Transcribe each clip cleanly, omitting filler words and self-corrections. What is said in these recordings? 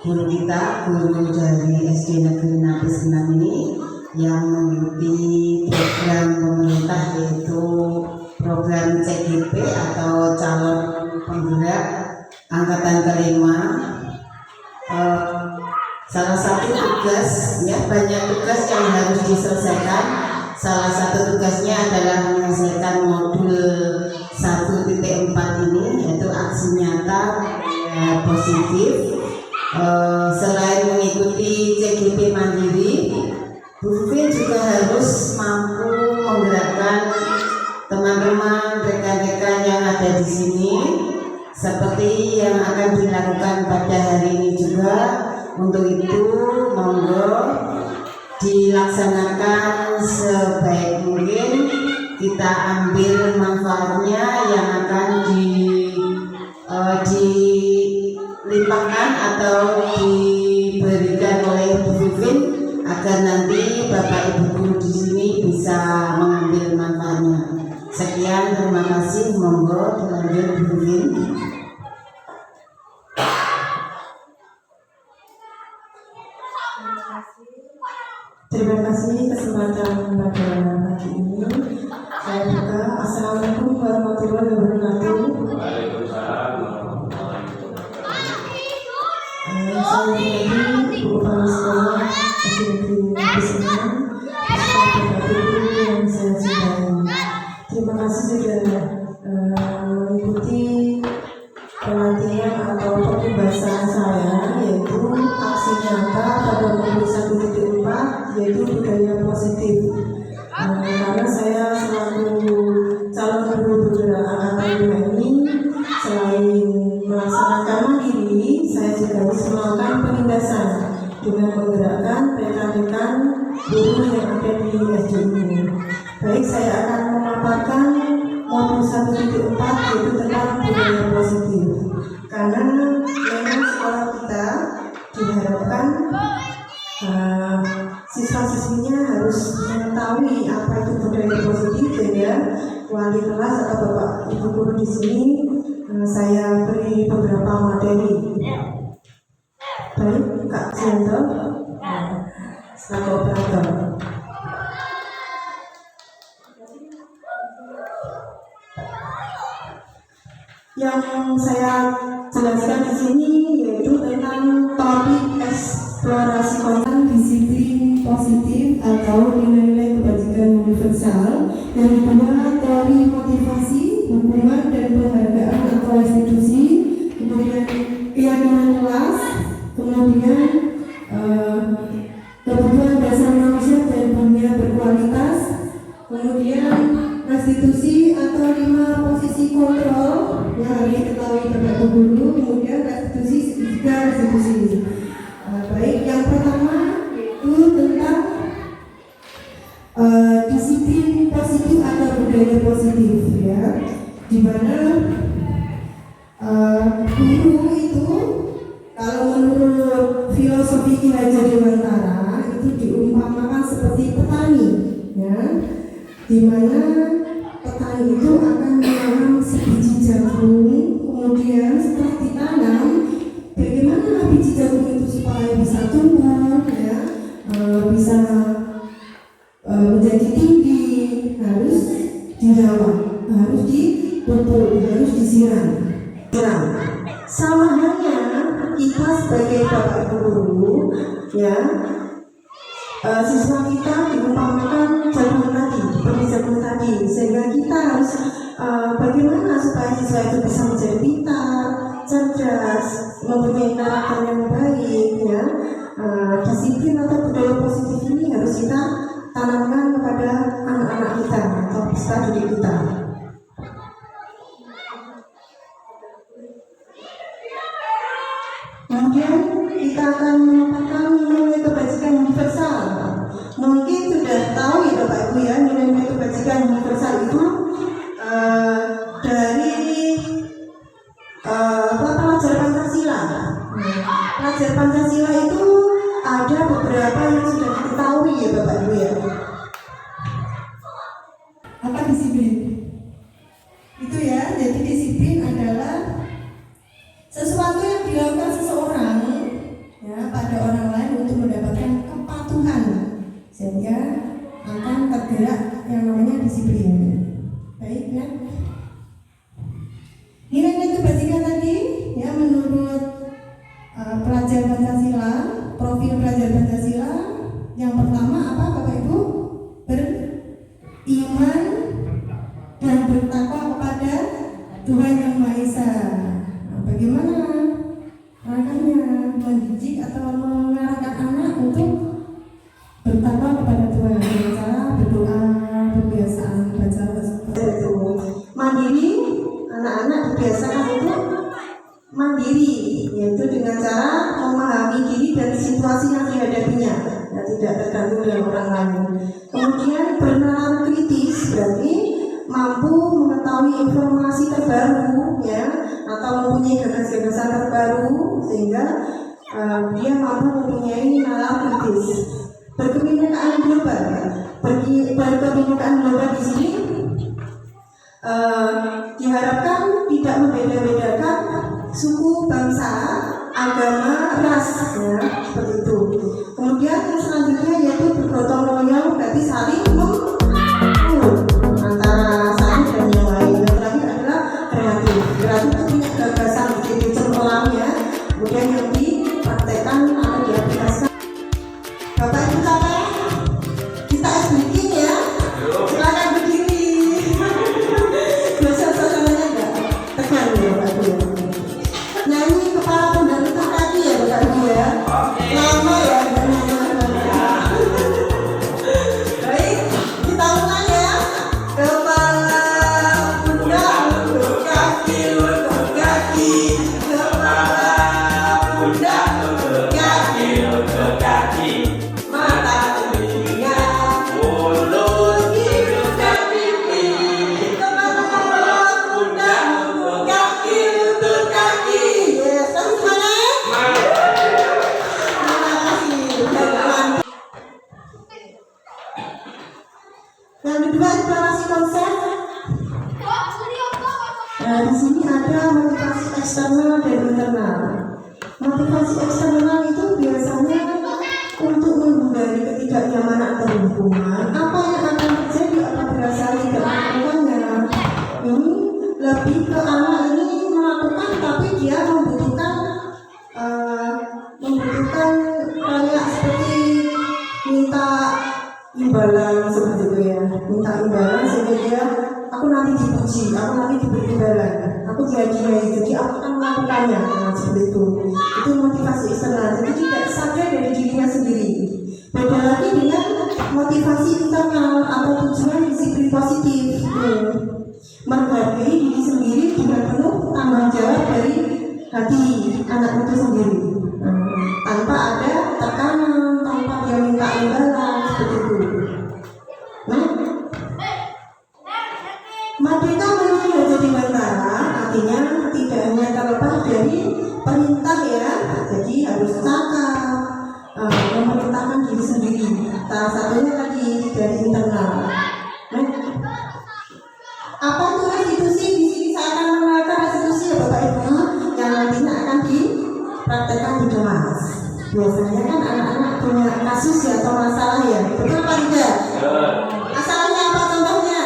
guru kita, guru dari SD Negeri Napis 6 ini yang mengikuti program pemerintah, yaitu program CGP atau calon penggerak angkatan kelima. Salah satu tugas, ya banyak tugas yang harus diselesaikan. Salah satu tugasnya adalah menyelesaikan modul 1.4 ini, yaitu aksi nyata positif. Selain mengikuti CGP mandiri, Bu Vivin juga harus mampu menggerakkan teman-teman rekan-rekan yang ada di sini, seperti yang akan dilakukan pada hari ini juga. Untuk itu, monggo dilaksanakan sebaik mungkin, kita ambil manfaatnya yang akan dilimpahkan atau diberikan oleh Bu Vivin, agar nanti Bapak Ibu guru di sini bisa mengambil manfaatnya. Sekian, terima kasih. Monggo dilanjut Bu Vivin. Terima kasih kesempatan pada pagi ini. Saya buka. Assalamualaikum warahmatullahi wabarakatuh. Waalaikumsalam warahmatullahi wabarakatuh. Saya Ibu Kepala Sekolah SD Negeri Napis 6 beserta Bapak Guru yang saya cintai. Terima kasih sudah mengikuti pelatihan atau pembahasan saya, yaitu aksi nyata pada modul 1.4, yaitu budaya positif. Karena saya selaku calon guru bergerak angkatan 5 ini, selain melaksanakan mandiri, saya juga harus melakukan penindasan dengan menggerakkan rekan-rekan guru yang ada di SD ini. Baik, saya akan memaparkan modul 1.4, yaitu tentang budaya positif. Karena memang sekolah kita diharapkan siswa-siswinya harus mengetahui apa itu budaya positif, sehingga wali kelas atau Bapak Ibu guru di sini saya beri beberapa materi. Baik, Kak Sianto, selaku operator. Yang saya jelaskan di sini yaitu tentang topik eksplorasi konten disiplin positif atau nilai-nilai kebajikan universal. Yang kedua, teori motivasi, hubungan dan penghargaan atau institusi. Kemudian keyakinan kelas. Kemudian kebutuhan dasar manusia dan dunia berkualitas. Kemudian restitusi atau 5 posisi kontrol yang harus diketahui Bapak Ibu guru. Kemudian restitusi, juga restitusi. Baik, yang pertama yaitu tentang disiplin positif atau budaya positif, ya, di mana guru itu kalau menurut filosofi Ki Hajar Dewantara itu diumpamakan seperti petani, ya, di mana petani itu akan menanam sebiji jagung. Kemudian setelah ditanam, bagaimana biji jagung itu supaya bisa tumbuh, ya, bisa menjadi tinggi, harus dirawat, harus dipupuk, harus disiram. Sama halnya kita sebagai Bapak Ibu guru, ya, siswa kita diumpamakan jagung tadi, seperti jagung tadi, sehingga kita harus bagaimana supaya siswa itu bisa menjadi pintar, cerdas, mempunyai karakter yang baik, ya. Disiplin atau budaya positif ini harus kita tanamkan kepada anak-anak kita atau peserta didik kita. Kemudian kita akan memaparkan nilai kebajikan universal. Mungkin sudah tahu ya Bapak Ibu, ya, nilai kebajikan universal itu dari pelajar Pancasila. Pelajar Pancasila itu ada beberapa yang sudah diketahui ya Bapak Ibu, ya. Apa disiplin? Itu, ya, jadi disiplin adalah sesuatu yang dilakukan seseorang akan tergerak yang namanya disiplin. Baik ya. Nilai-nilai kebajikan tadi ya menurut pelajar Pancasila, profil pelajar Pancasila yang pertama apa Bapak Ibu? Beriman dan bertakwa kepada Tuhan Yang Maha Esa. Nah, bagaimana makanya mendidik atau mengarahkan anak untuk bertakwa kepada Tuhan dengan cara berdoa, kebiasaan baca itu mandiri. Anak-anak dibiasakan untuk mandiri, yaitu dengan cara memahami diri dan situasi yang dihadapinya, ya, tidak tergantung dengan orang lain. Kemudian bernalar kritis, berarti mampu mengetahui informasi terbaru, ya, atau mempunyai gagasan-gagasan terbaru sehingga dia mampu mempunyai nalar kritis. Berkebinekaan global, berkebinekaan global di sini diharapkan tidak membeda-bedakan suku, bangsa, agama, ras, ya, seperti itu. Kemudian yang selanjutnya yaitu bergotong royong, berarti saling antara satu dan yang lain. Yang terakhir adalah kreatif. Kreatif itu punya gagasan jadi cemerlang, ya. Kemudian yang dipraktekkan atau diaplikasikan. Bapak Ibu capek? Kita es bikin ya. Silakan berdiri. Biasa suasananya enggak tegang ya Bapak Ibu. Nyanyi kepala pundak kaki ya Bapak Ibu ya. Lama ya. Baik, kita ulang ya. Kepala pundak lutut kaki lutut kaki. Kepala pundak lutut kaki lutut kaki. Mata telinga mulut hidung dan pipi. Kepala pundak lutut kaki lutut kaki. Yes, terus mana? Terima kasih. Yang kedua eksplorasi konsep. Nah, di sini ada motivasi eksternal dan internal. Motivasi eksternal itu biasanya untuk menghindari ketidaknyamanan atau hubungan. Apa yang akan terjadi apabila saya tidak melakukannya? Ini lebih ke anak ini melakukan, tapi dia membutuhkan kayak seperti minta imbalan seperti itu ya, minta imbalan sehingga dia aku nanti dipuji, aku nanti diberi imbalan, aku dihadiahi, jadi aku akan melakukannya. Nah, seperti itu motivasi eksternal, jadi tidak sadar dari dirinya sendiri. Beda lagi dengan motivasi internal atau tujuan disiplin positif, menghargai diri sendiri dengan penuh tanggung jawab dari hati anak itu sendiri, tanpa ada tekanan, tanpa dia minta imbalan seperti itu. Nah, merdeka menuju jadi mentara artinya tidak hanya terlepas dari perintah ya, jadi harus cakap, memerintahkan diri sendiri. Salah satunya tadi dari internal. Nah, apa itu restitusi? Di sini saya akan mengenalkan restitusi ya Bapak Ibu yang nantinya akan dipraktekkan di kelas. Biasanya kan anak-anak punya kasus ya atau masalah ya, betul apa tidak? Masalahnya apa contohnya?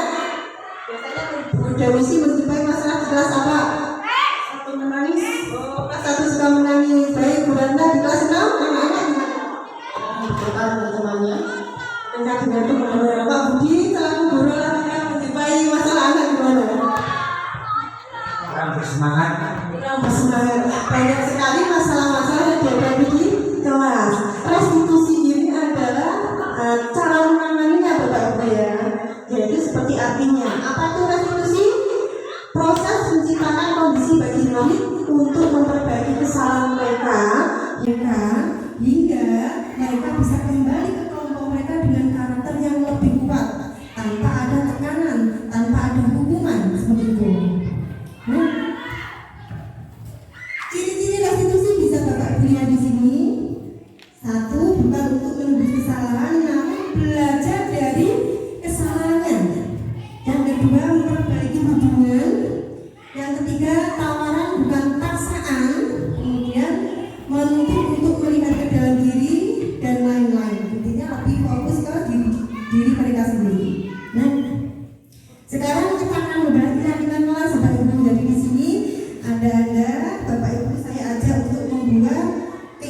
Biasanya Bu Dewisi menjumpai masalah di kelas apa? Satu menangis. Oh, kelas 1 suka menangis. Baik, Bu Randa di kelas 6 anak-anak gimana? Bukan teman-temannya. Enggak dengan teman-teman. Pak Budi selaku guru olahraga menjumpai masalah anak gimana? Kurang bersemangat. Kurang bersemangat. Banyak sekali masalah-masalah yang dihadapi di kelas. Restitusi ini adalah cara menanganinya Bapak Ibu ya. Jadi seperti artinya, apa itu restitusi? Proses menciptakan kondisi bagi dinamik untuk memperbaiki kesalahan mereka hingga mereka bisa kembali ke kelompok mereka dengan karakter yang lebih kuat, tanpa ada tekanan, tanpa ada hukuman seperti itu. Nah, ciri-ciri restitusi bisa Bapak Ibu lihat di sini. Satu, bukan untuk menebus kesalahan, namun belajar dari kesalahannya. Yang kedua, memperbaiki hubungan. Yang ketiga, tawaran bukan paksaan. Kemudian menuntut untuk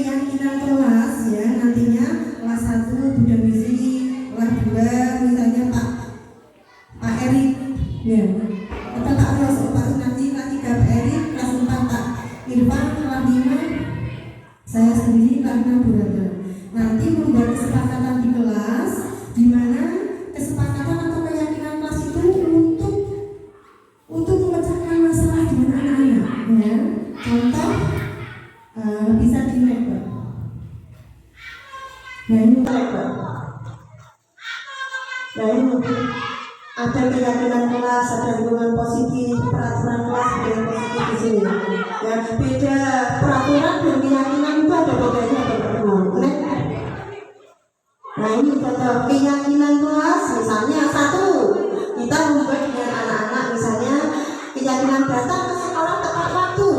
keyakinan kelas ya, nantinya kelas 1 Bunda Misi, kelas 2 misalnya Pak Erik ya, atau Pak Ros, Pak nanti kelas 3 Pak Erik, kelas 4 Pak Irfan, kelas 5 saya sendiri, kelas 6 Bu Rada. Nanti membuat kesepakatan di kelas di mana kesepakatan atau keyakinan kelas itu untuk memecahkan masalah dengan anak-anak ya. Contoh bisa di-map Pak. Nah ini Pak. Nah ini ada keyakinan kelas, ada lingkungan positif, peraturan kelas yang positif di sini. Ya beda peraturan dan keyakinan itu ada bedanya teman-teman. Nah ini contoh keyakinan kelas, misalnya 1 kita membuat dengan anak-anak misalnya keyakinan datang ke sekolah tepat waktu.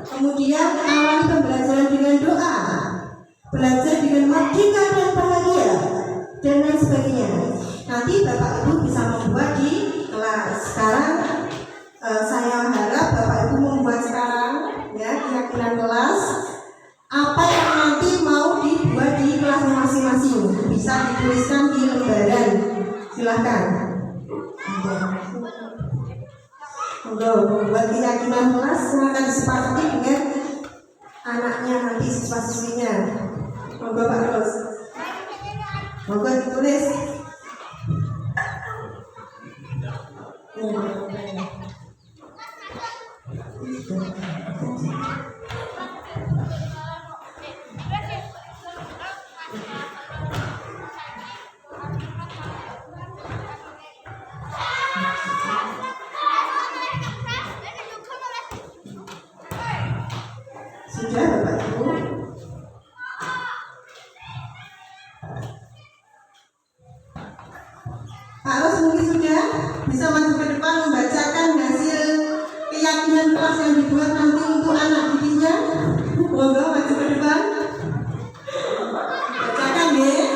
Kemudian awali pembelajaran dengan doa, belajar dengan merdeka dan bahagia, dan lain sebagainya. Nanti Bapak Ibu bisa membuat di kelas. Sekarang saya harap Bapak Ibu membuat sekarang ya keyakinan kelas. Apa yang nanti mau dibuat di kelas masing-masing bisa dituliskan di lembaran. Silahkan. Membuat keyakinan kelas yang akan disepakati dengan anaknya nanti siswa-siswinya. Monggo Pak Ros. Monggo ditulis. Sudah Bapak Ibu? Pak Ros mungkin sudah bisa maju ke depan membacakan hasil keyakinan kelas yang dibuat nanti untuk anak didiknya. Monggo maju ke depan. Bacakan ya.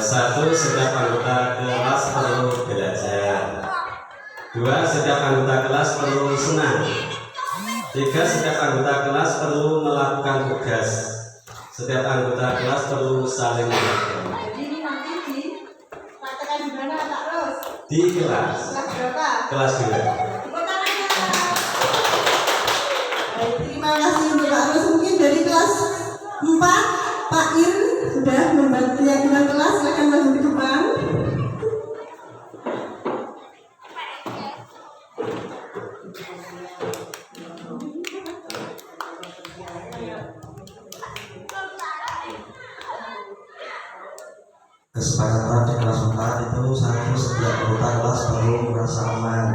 Satu, setiap anggota kelas perlu belajar. 2, setiap anggota kelas perlu senang. 3, setiap anggota kelas perlu melakukan tugas. Setiap anggota kelas perlu saling menghargai. Jadi ini nanti dipraktekkan di mana Pak Ros? Di kelas. Kelas berapa? Kelas 2. Tepuk tangannya. Baik, terima kasih untuk Pak Ros. Mungkin dari kelas 4 Pak Ir sudah membuat keyakinan kelas, silakan maju ke depan. Kesepakatan di kelas 4 itu setiap anggota kelas perlu merasa aman,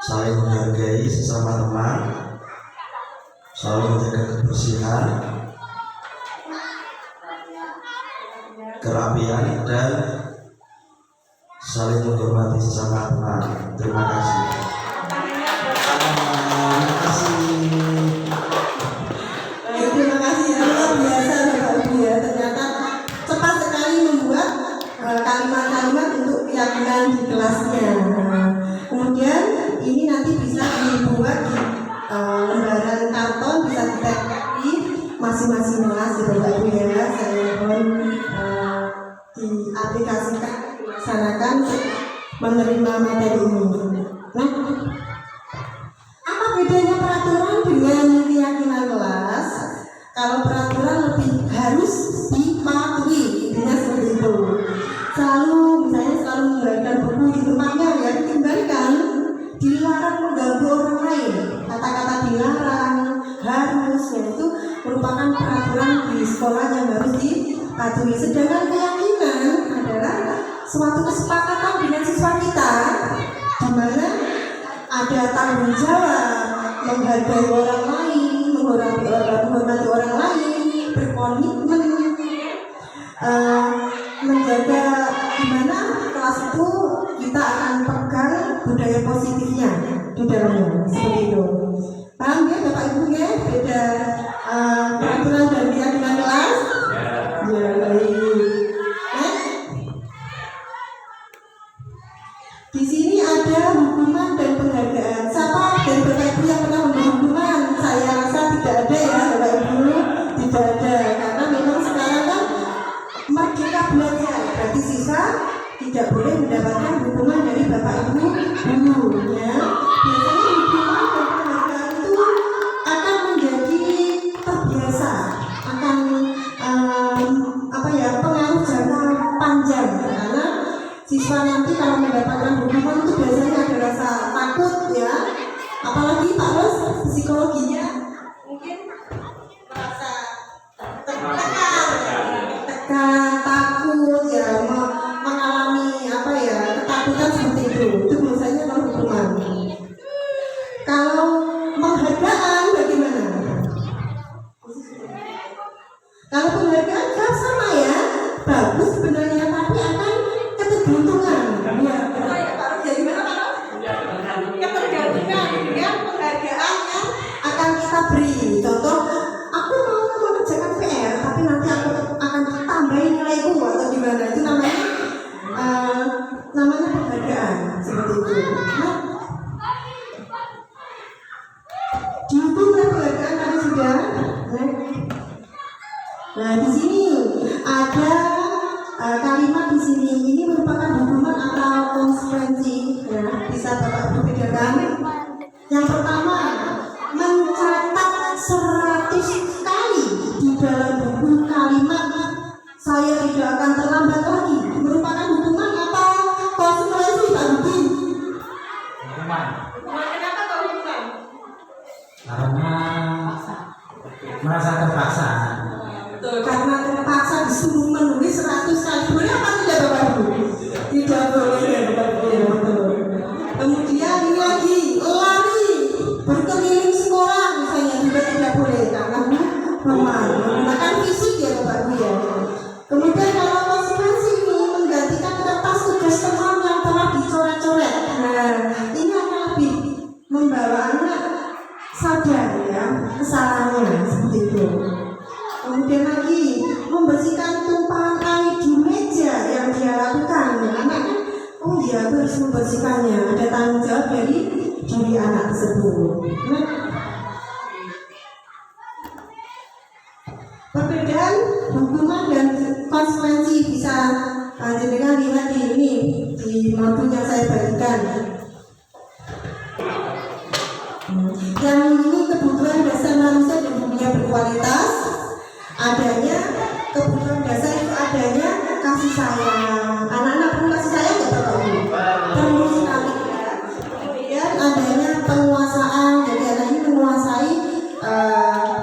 saling menghargai sesama teman, selalu menjaga kebersihan, kerapian, dan saling menghormati sesama teman. Terima kasih. Terima kasih ya, luar biasa Bapak Ibu ya. Ternyata cepat sekali membuat kalimat-kalimat untuk keyakinan di kelasnya. Kemudian ini nanti bisa dibuat di lembaran karton, bisa ditempel di masing-masing kelas gitu Bapak Ibu ya. Saya mohon diaplikasikan, dilaksanakan menerima materi ini. Nah, apa bedanya peraturan dengan keyakinan kelas? Kalau peraturan lebih harus dipatuhi, intinya seperti itu. Selalu mengembalikan buku di tempatnya ya, dikembalikan. Dilarang mengganggu orang lain. Kata-kata dilarang, harus, yaitu merupakan peraturan di sekolah yang harus dipatuhi. Sedangkan keyakinan adalah suatu kesepakatan dengan siswa kita, di mana ada tanggung jawab menghargai orang lain, menghormati orang lain, berkomitmen, menjaga gimana kelas itu kita akan pegang budaya positifnya di dalamnya, seperti itu. Paham ya Bapak Ibu ya, beda peraturan dan keyakinan kelas? tidak boleh mendapatkan hukuman dari bapak ibu guru ya. Biasanya hukuman dan penghargaan itu akan menjadi terbiasa, akan pengaruh jangka panjang, karena siswa nanti kalau mendapatkan hukuman itu biasanya ada rasa takut ya, apalagi Pak Ros psikologinya mungkin merasa tekan, takut ya, mengalami ketakutan seperti itu biasanya kalau hukuman. Kalau penghargaan bagaimana? Kalau penghargaan kan sama ya, bagus sebenarnya, tapi akan ketergantungan. Ya, Pak Ros, jadi mana Pak Ros? Ketergantungan dengan penghargaan yang akan kita beri. Contoh, aku mau mengerjakan PR, tapi nanti aku akan tambahin nilaiku atau gimana? Itu namanya penghargaan seperti itu. Dihukum penghargaan tadi sudah. Nah, di sini ada kalimat di sini, ini merupakan hukuman atau konsekuensi ya, bisa Bapak Ibu bedakan. Yang pertama, mencatat 100 kali di dalam buku kalimat saya tidak akan terlambat lagi, merupakan hukuman apa konsekuensi Pak Budi? Hukuman. Kenapa kau hukuman? Karena merasa terpaksa. Betul, karena terpaksa disuruh menulis 100 kali. Boleh apa tidak Bapak Ibu? Tidak boleh ya Bapak Ibu. Betul. Kemudian ini lagi, lari berkeliling sekolah misalnya juga tidak boleh, karena menggunakan fisik ya Bapak Ibu ya. Kemudian kalau konsekuensi ini menggantikan kertas tugas teman yang telah dicoret-coret. Nah, ini akan lebih membawa anak sadar ya kesalahannya seperti itu. Kemudian lagi membersihkan tumpahan air di meja yang dia lakukan. Anak oh iya, aku harus membersihkannya. Ada tanggung jawab dari diri anak tersebut. Nah, perbedaan hukuman dan konsekuensi bisa dengan lihat di ini di modul yang saya bagikan. Yang ini kebutuhan dasar manusia dan dunia berkualitas. Adanya kebutuhan dasar itu adanya kasih sayang. Anak-anak perlu kasih sayang nggak Bapak Ibu? Perlu sekali ya. Kemudian adanya penguasaan, jadi anak ini menguasai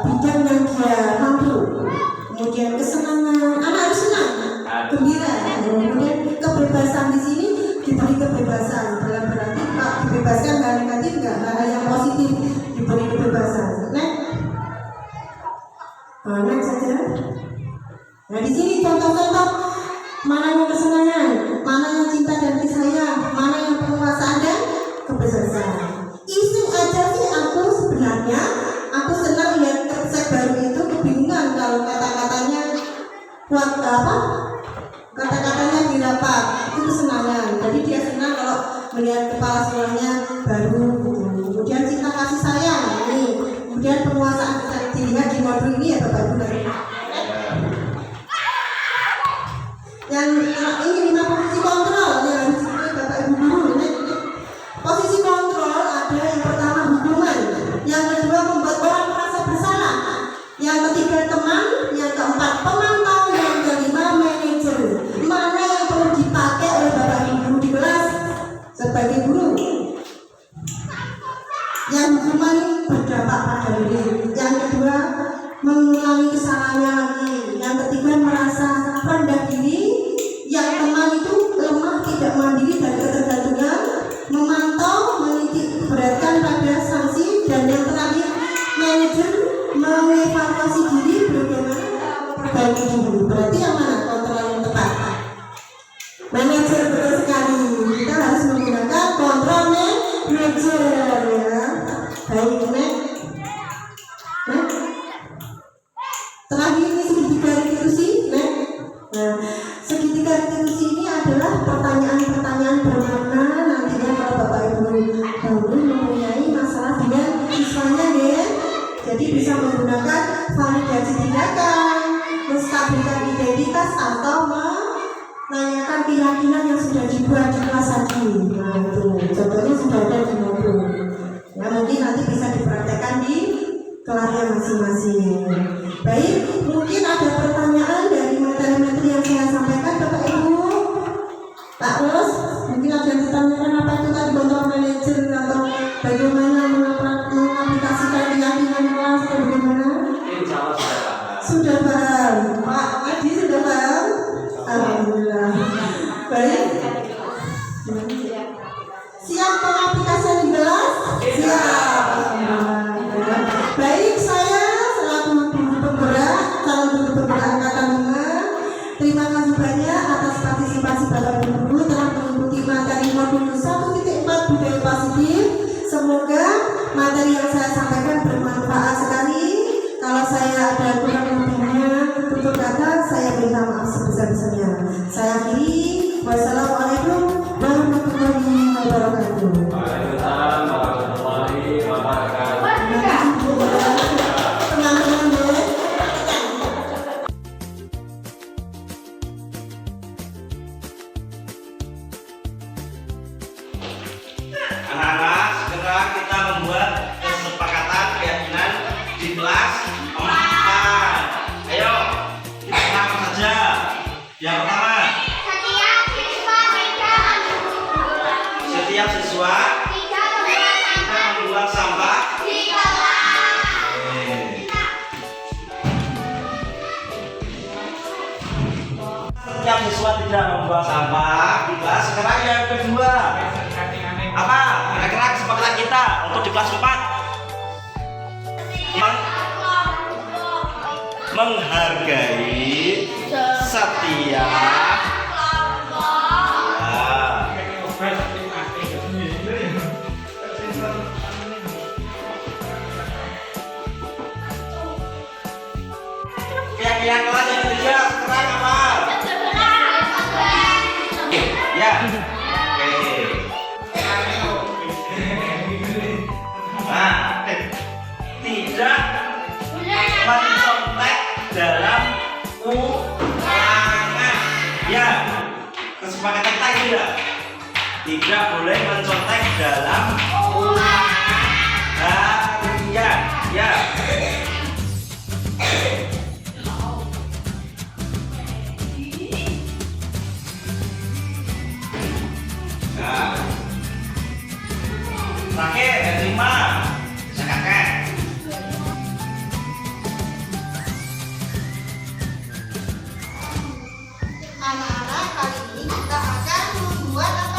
bidang yang dia mampu. Kemudian kesenangan, anak harus senang, gembira. Kemudian kebebasan di sini diberi kebebasan, dalam berarti Pak dibebaskan hal negatif nggak, hal yang positif diberi kebebasan. Next saja. Nah di sini contoh-contoh mana yang kesenangan, mana yang cinta dan kasih sayang, mana yang penguasaan dan kebebasan. Iseng aja sih aku sebenarnya, aku senang lihat resep baru itu, kebingungan kalau kata-katanya kuat kata-katanya dirapat, itu kesenangan. Jadi dia senang kalau melihat kepala sekolahnya baru. Kemudian cinta kasih sayang ini, kemudian penguasaan bisa dilihat di modul ini ya Bapak Ibu. Yang ini 5 posisi kontrol yang harus dipilih Bapak Ibu guru. Posisi kontrol ada yang pertama hukuman, yang kedua membuat orang merasa bersalah, yang ketiga teman, yang keempat pemantau, yang kelima manajer. Mana yang perlu dipakai oleh Bapak Ibu guru di kelas sebagai guru? Yang hukuman berdampak pada diri, yang kedua mengulangi kesalahannya lagi, yang ketiga merasa rendah diri, yang teman itu lemah, tidak mandiri dan ketergantungan, memantau, menitik beratkan pada sanksi, dan yang terakhir manajer mengevaluasi diri bagaimana memperbaiki diri. Berarti yang mana kontrol yang tepat? Manajer, betul sekali. Kita harus menggunakan kontrol manajer ya. Baik, terakhir ini segitiga restitusi. Nah, segitiga restitusi ini adalah pertanyaan-pertanyaan bermakna nantinya kalau Bapak Ibu guru mempunyai masalah dengan siswanya ya. Jadi bisa menggunakan validasi tindakan, menstabilkan identitas atau nanyakan keyakinan yang sudah dibuat di kelas tadi. Nah itu contohnya sudah ada di modul. Ya mungkin nanti bisa dipraktekkan di kelasnya masing-masing. Baik, mungkin ada pertanyaan dari materi-materi yang saya sampaikan Bapak Ibu. Pak Ros, mungkin ada yang ditanyakan apa itu tadi contoh manajer atau bagaimana mengaplikasikan keyakinan kelas atau bagaimana? Insya Allah sudah paham. Sudah paham, Pak Adi sudah paham? Alhamdulillah. Baik. Siap pengaplikasian di kelas? Siap. Baik, saya selaku guru penggerak, calon guru penggerak angkatan 5, terima kasih banyak atas partisipasi Bapak Ibu guru telah mengikuti materi modul 1.4 budaya positif. Semoga materi yang saya sampaikan bermanfaat sekali. Kalau saya ada kurang lebihnya, tutur kata saya minta maaf sebesar-besarnya. Saya akhiri. Wassalamualaikum warahmatullahi wabarakatuh. Waalaikumsalam warahmatullahi wabarakatuh. Teman-teman ya. Anak-anak, segera kita membuat kesepakatan keyakinan di kelas 4. Ayo, kita apa saja? Yang pertama, setiap siswa tidak membuang sampah. Setiap siswa tidak membuang sampah di kelas. Sekarang yang kedua, apa kira-kira kesepakatan kita untuk di kelas 4? Menghargai setiap keyakinan kelas yang ketiga sekarang apa? Ya, oke. Nah, tidak mencontek dalam ulangan. Ya, kesepakatan kita itu ya. Tidak boleh mencontek dalam ulangan harian. Ya. Nah, terakhir yang kelima, bisa kakek. Anak-anak, kali ini kita akan membuat apa?